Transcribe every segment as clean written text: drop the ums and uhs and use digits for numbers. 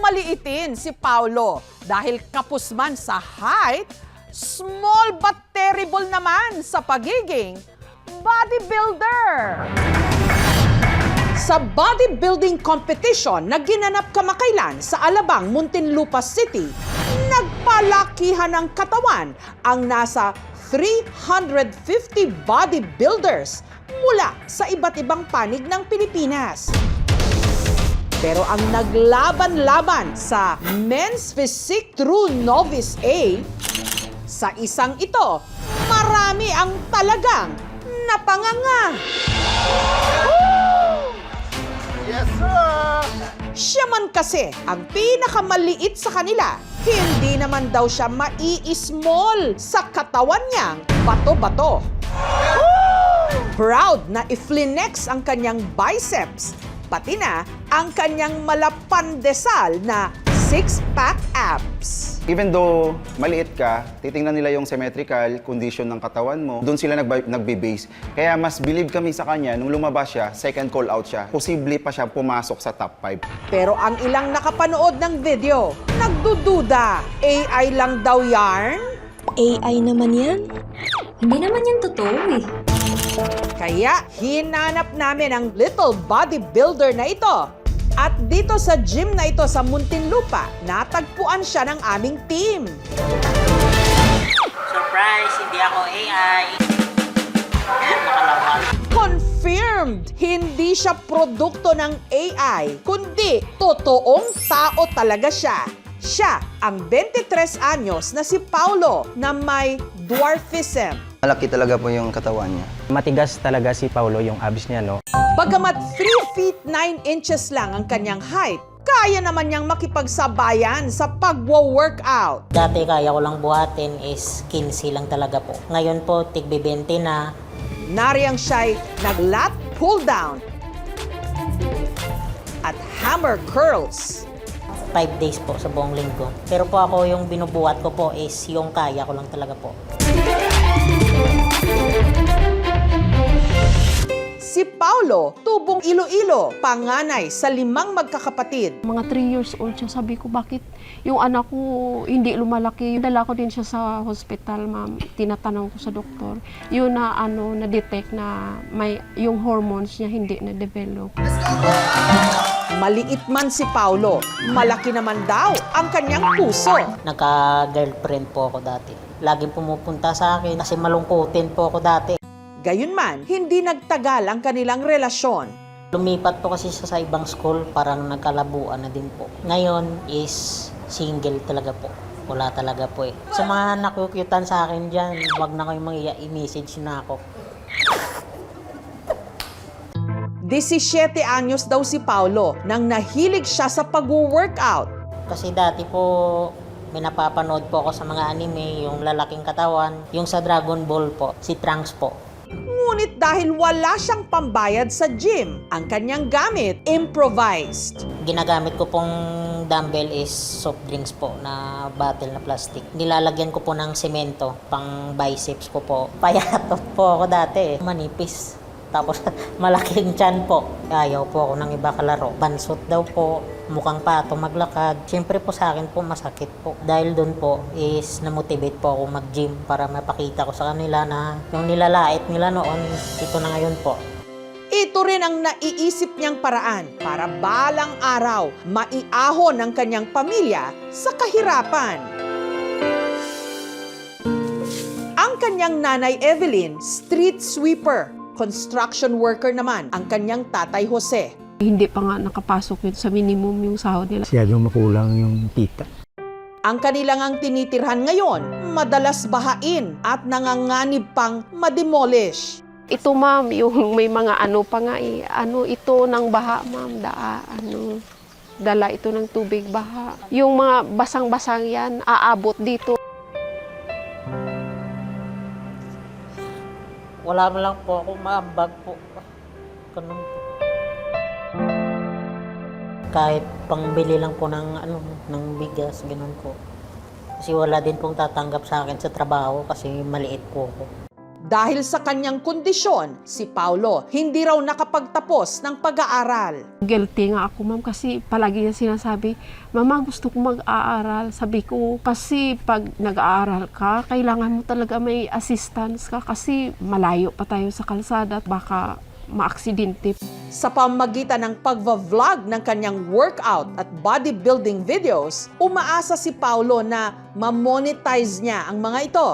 maliitin si Paolo dahil kapos man sa height, small but terrible naman sa pagiging bodybuilder. Sa bodybuilding competition na ginanap kamakailan sa Alabang, Muntinlupa City, nagpalakihan ng katawan ang nasa 350 bodybuilders mula sa iba't ibang panig ng Pilipinas. Pero ang naglaban-laban sa Men's Physique True Novice A, sa isang ito, marami ang talagang napanganga. Yes, sir! Siya man kasi ang pinakamaliit sa kanila. Hindi naman daw siya mai-small sa katawan niyang bato-bato. Proud na i-flex ang kanyang biceps, pati na ang kanyang malapandesal na six-pack abs. Even though maliit ka, titingnan nila yung symmetrical condition ng katawan mo. Doon sila nagbe-base. Kaya mas believe kami sa kanya, nung lumabas siya, second call out siya. Posible pa siya pumasok sa top 5. Pero ang ilang nakapanood ng video, nagdududa. AI lang daw yarn? AI naman yan? Hindi naman yan totoo eh. Kaya hinanap namin ang little bodybuilder na ito. At dito sa gym na ito sa Muntinlupa, natagpuan siya ng aming team. Surprise! Hindi ako AI. Nakalawag. Confirmed! Hindi siya produkto ng AI, kundi totoong tao talaga siya. Siya ang 23 anyos na si Paolo na may dwarfism. Malaki talaga po yung katawan niya. Matigas talaga si Paulo yung abs niya, no? Bagamat 3 feet 9 inches lang ang kanyang height, kaya naman niyang makipagsabayan sa pagwo-workout. Dati kaya ko lang buhatin is 15 lang talaga po. Ngayon po, tigbe 20 na. Nariyang siya'y nag-lat pull down at hammer curls. 5 days po sa buong linggo. Pero po ako yung binubuhat ko po is yung kaya ko lang talaga po. Si Paolo, tubong Iloilo, panganay sa 5 magkakapatid. Mga 3 years old siya, sabi ko, bakit yung anak ko hindi lumalaki? Dala ko din siya sa hospital, ma'am. Tinatanong ko sa doktor. Yun na, na-detect na may, yung hormones niya hindi na-develop. Maliit man si Paolo, malaki naman daw ang kanyang puso. Nagka-girlfriend po ako dati. Laging pumupunta sa akin kasi malungkutin po ako dati. Gayunman, hindi nagtagal ang kanilang relasyon. Lumipat po kasi siya sa ibang school, parang nagkalabuan na din po. Ngayon is single talaga po. Wala talaga po eh. Sa mga nakukyutan sa akin dyan, wag na kayong i-message na ako. 17 anyos daw si Paolo nang nahilig siya sa pag-workout. Kasi dati po, may napapanood po ako sa mga anime, yung lalaking katawan, yung sa Dragon Ball po, si Trunks po. Ngunit dahil wala siyang pambayad sa gym, ang kanyang gamit improvised. Ginagamit ko pong dumbbell is soft drinks po na bottle na plastic. Nilalagyan ko po ng semento, pang biceps ko po. Payatot po ako dati eh. Manipis. Tapos malaking tiyan po. Ayaw po ako ng iba kalaro. Bansot daw po. Mukhang pato maglakad. Siyempre po sa akin po masakit po. Dahil doon po is namotivate po ako mag-gym para mapakita ko sa kanila na yung nilalait nila noon, ito na ngayon po. Ito rin ang naiisip niyang paraan para balang araw maiahon ang kanyang pamilya sa kahirapan. Ang kanyang nanay Evelyn, street sweeper. Construction worker naman ang kanyang tatay Jose. Hindi pa nga nakapasok yun sa minimum yung sahod nila. Masyadong makulang yung kita. Ang kanilang ang tinitirhan ngayon, madalas bahain at nanganganib pang mademolish. Ito ma'am, yung may mga pa nga eh. Ito ng baha ma'am, dala ito ng tubig baha. Yung mga basang-basang yan, aabot dito. Wala mo lang po ako maambag po. Ganun po. Kahit pangbili lang po ng bigas, ganun po. Kasi wala din pong tatanggap sa akin sa trabaho kasi maliit po ako. Dahil sa kanyang kondisyon, si Paulo hindi raw nakapagtapos ng pag-aaral. Guilty nga ako, ma'am, kasi palagi niya sinasabi, Mama, gusto ko mag-aaral. Sabi ko, kasi pag nag-aaral ka, kailangan mo talaga may assistance ka kasi malayo pa tayo sa kalsada at baka maaksidente. Sa pamagitan ng pagva-vlog ng kanyang workout at bodybuilding videos, umaasa si Paulo na ma-monetize niya ang mga ito.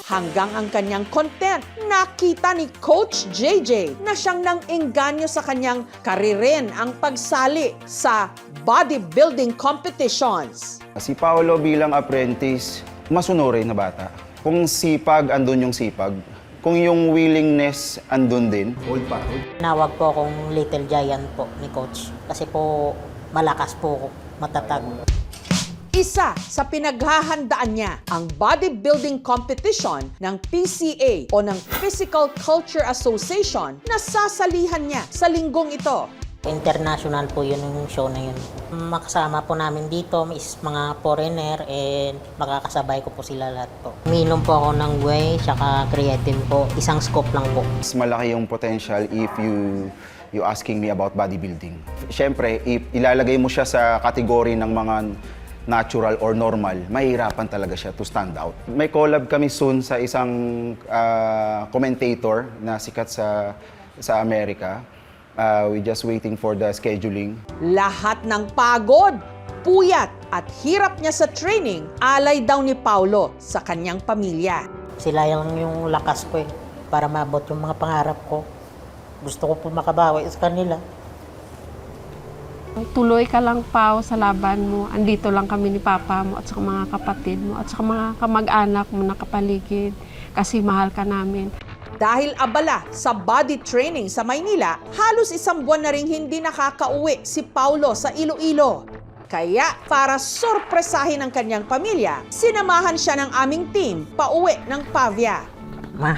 Hanggang ang kanyang content, nakita ni Coach JJ na siyang nang-engganyo sa kanyang karirin ang pagsali sa bodybuilding competitions. Si Paolo bilang apprentice, masunurin na bata. Kung sipag, andun yung sipag. Kung yung willingness, andun din. Hold pa. Nawag po akong Little Giant po ni Coach. Kasi po malakas po, matatag. Isa sa pinaghahandaan niya ang bodybuilding competition ng PCA o ng Physical Culture Association na sasalihan niya sa linggong ito. International po yun yung show na yun. Makasama po namin dito is mga foreigner and makakasabay ko po sila lahat po. Uminom po ako ng whey, saka creatine po. Isang scoop lang po. Mas malaki yung potential if you asking me about bodybuilding. Siyempre, if ilalagay mo siya sa kategory ng mga natural or normal, mahihirapan talaga siya to stand out. May collab kami soon sa isang commentator na sikat sa Amerika. We just waiting for the scheduling. Lahat ng pagod, puyat at hirap niya sa training, alay daw ni Paulo sa kanyang pamilya. Sila yung lakas ko eh, para maabot yung mga pangarap ko. Gusto ko po makabawi sa kanila. Tuloy ka lang, Pao, sa laban mo. Andito lang kami ni Papa mo at saka mga kapatid mo at saka mga kamag-anak mo na kapaligid kasi mahal ka namin. Dahil abala sa body training sa Maynila, halos isang buwan na ring hindi nakakauwi si Paulo sa Iloilo. Kaya para sorpresahin ang kanyang pamilya, sinamahan siya ng aming team pauwi ng Pavia. Ma,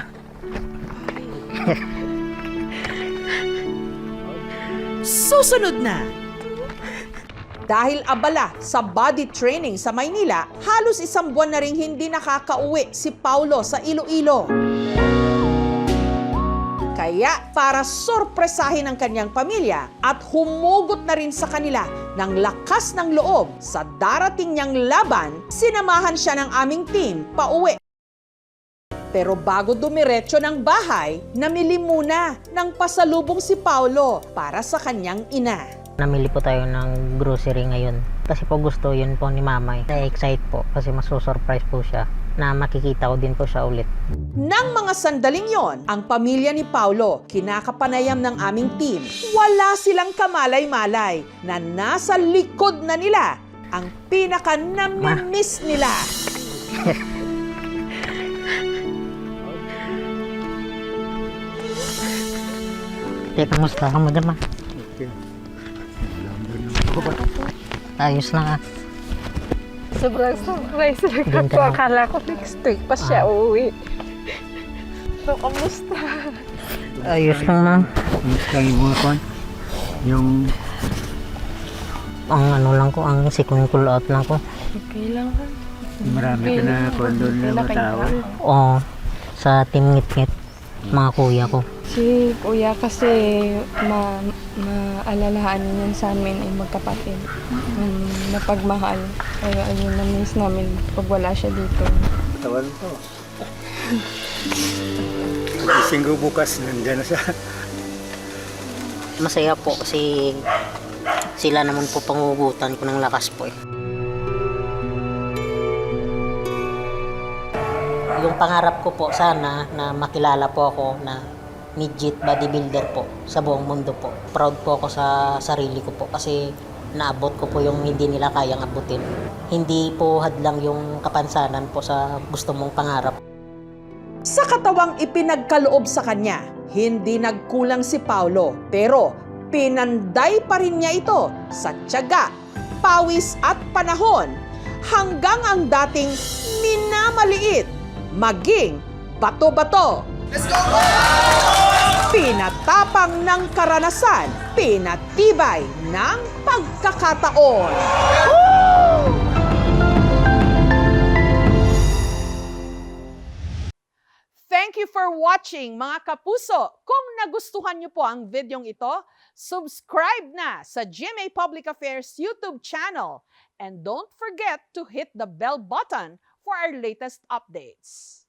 Susunod na! Dahil abala sa body training sa Maynila, halos isang buwan na ring hindi nakakauwi si Paulo sa Iloilo. Kaya para sorpresahin ang kanyang pamilya at humugot na rin sa kanila ng lakas ng loob sa darating niyang laban, sinamahan siya ng aming team pauwi. Pero bago dumiretso ng bahay, namili muna ng pasalubong si Paulo para sa kanyang ina. namili po tayo ng grocery ngayon. Kasi po gusto yun po ni Mama. Na-excite po kasi masusurprise po siya na makikita ko din po siya ulit. Nang mga sandaling yon, ang pamilya ni Paulo, kinakapanayam ng aming team, wala silang kamalay-malay na nasa likod na nila ang pinaka-namimiss nila. Teka, kamusta ka mo dyan, Ma? Ayos lang, Sobrang surprise lang Doon ako. ka na. Akala ko next week pa siya uuwi. So, kamusta? Ayos lang, Ma. Kamusta yung mga kwan? Yung Ang ano lang ko, ang second cool out lang ko. Okay lang. marami ka na kwan doon na tao. Oo, sa team ngit-ngit, mga kuya ko. Si kuya kasi maalalahaan yun sa amin ay magkapatid. Napagmahal. Kaya ayun na-miss namin pag wala siya dito. Tawan ko. Gising ko bukas, nandyan na siya. Masaya po kasi sila naman po pangugutan ko ng lakas po eh. Yung pangarap ko po sana na makilala po ako na midget bodybuilder po sa buong mundo po. Proud po ako sa sarili ko po kasi naabot ko po yung hindi nila kayang abutin. Hindi po hadlang yung kapansanan po sa gusto mong pangarap. Sa katawang ipinagkaloob sa kanya, hindi nagkulang si Paulo, pero pinanday pa rin niya ito sa tiyaga, pawis at panahon hanggang ang dating minamaliit maging bato-bato. Let's go! Pinatapang ng karanasan, pinatibay ng pagkakataon. Thank you for watching, mga kapuso. Kung nagustuhan niyo po ang videong ito, subscribe na sa GMA Public Affairs YouTube channel. And don't forget to hit the bell button for our latest updates.